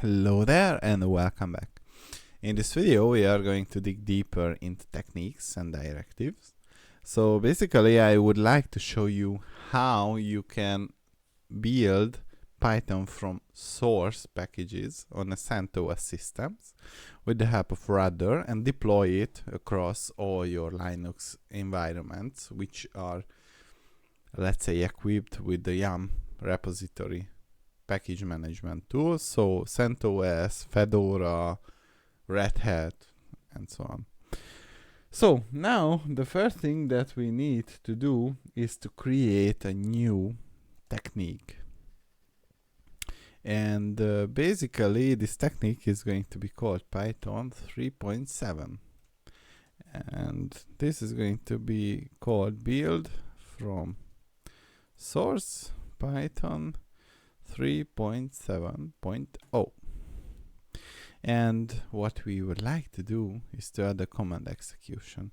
Hello there and welcome back. In this video we are going to dig deeper into techniques and directives. So basically I would like to show you how you can build Python from source packages on a CentOS systems with the help of Rudder and deploy it across all your Linux environments which are, let's say, equipped with the Yum repository package management tools, so CentOS, Fedora, Red Hat, and so on. So now the first thing that we need to do is to create a new technique. And basically this technique is going to be called Python 3.7. And this is going to be called build from source Python 3.7.0. And what we would like to do is to add a command execution.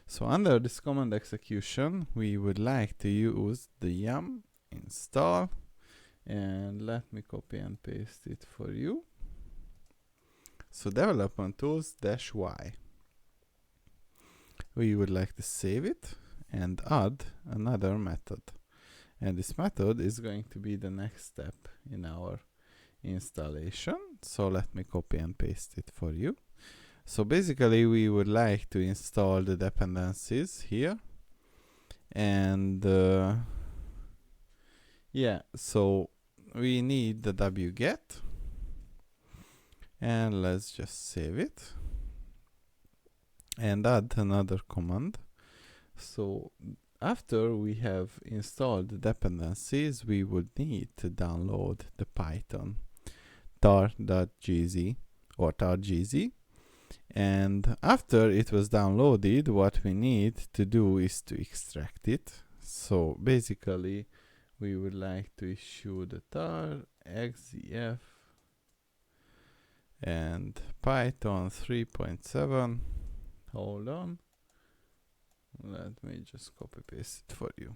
So under this command execution, we would like to use the yum install, and let me copy and paste it for you. So development tools -y. We would like to save it and add another method. And this method is going to be the next step in our installation. So let me copy and paste it for you. So basically we would like to install the dependencies here. And yeah, so we need the wget. And let's just save it. And add another command. So after we have installed the dependencies, we would need to download the Python tar.gz or tar.gz. And after it was downloaded, what we need to do is to extract it. So basically, we would like to issue the tar xzf and Python 3.7. Hold on. Let me just copy paste it for you.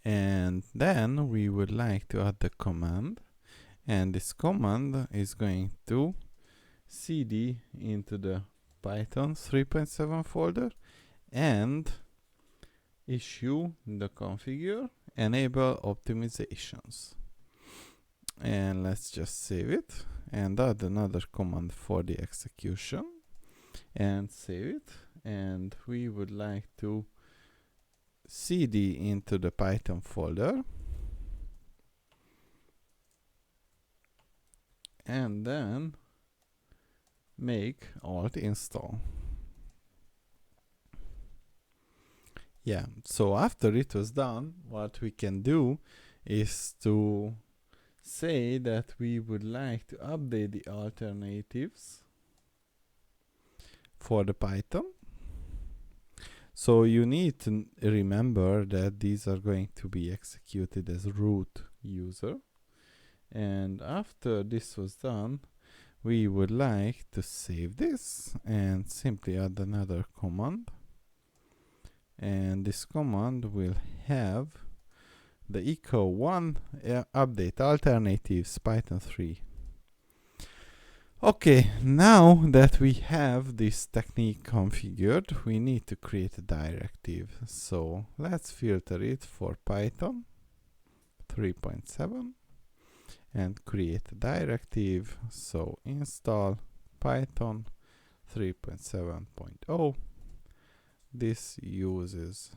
And then we would like to add the command, and this command is going to cd into the Python 3.7 folder and issue the configure enable optimizations. And let's just save it and add another command for the execution and save it. And we would like to cd into the Python folder and then make alt install. Yeah, so after it was done, what we can do is to say that we would like to update the alternatives for the Python. So you need to remember that these are going to be executed as root user. And after this was done, we would like to save this and simply add another command. And this command will have the echo 1 update alternatives Python 3. Okay, now that we have this technique configured, we need to create a directive. So let's filter it for Python 3.7 and create a directive. So install Python 3.7.0. This uses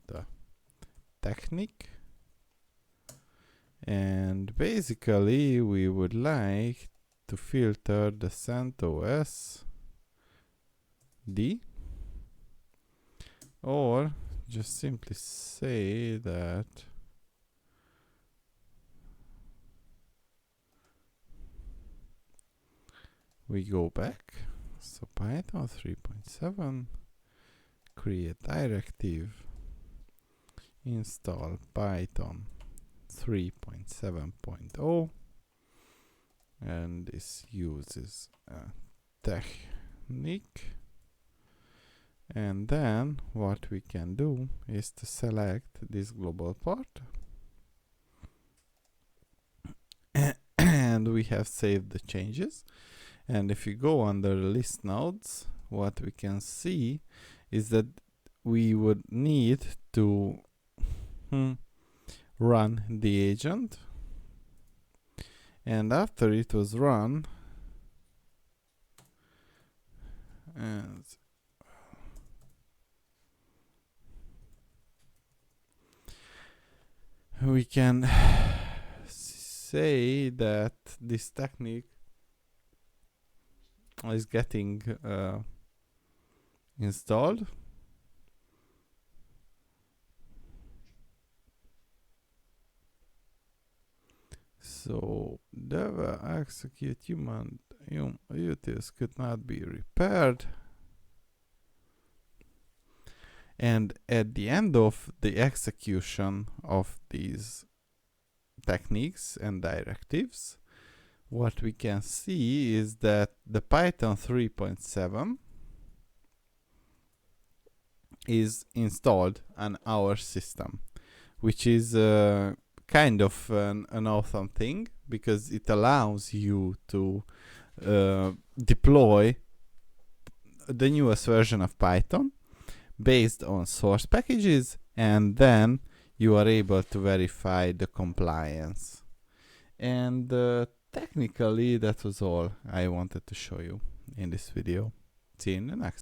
the technique. And basically we would like to filter the CentOS D, or just simply say that we go back. So Python 3.7, create directive, install Python 3.7.0, and this uses a technique. And then what we can do is to select this global part and we have saved the changes. And if you go under list nodes, what we can see is that we would need to run the agent, and after it was run, and we can say that this technique is getting installed. So dev execute human utils could not be repaired. And at the end of the execution of these techniques and directives, what we can see is that the Python 3.7 is installed on our system, which is kind of an awesome thing, because it allows you to deploy the newest version of Python based on source packages, and then you are able to verify the compliance. And technically that was all I wanted to show you in this video. See you in the next.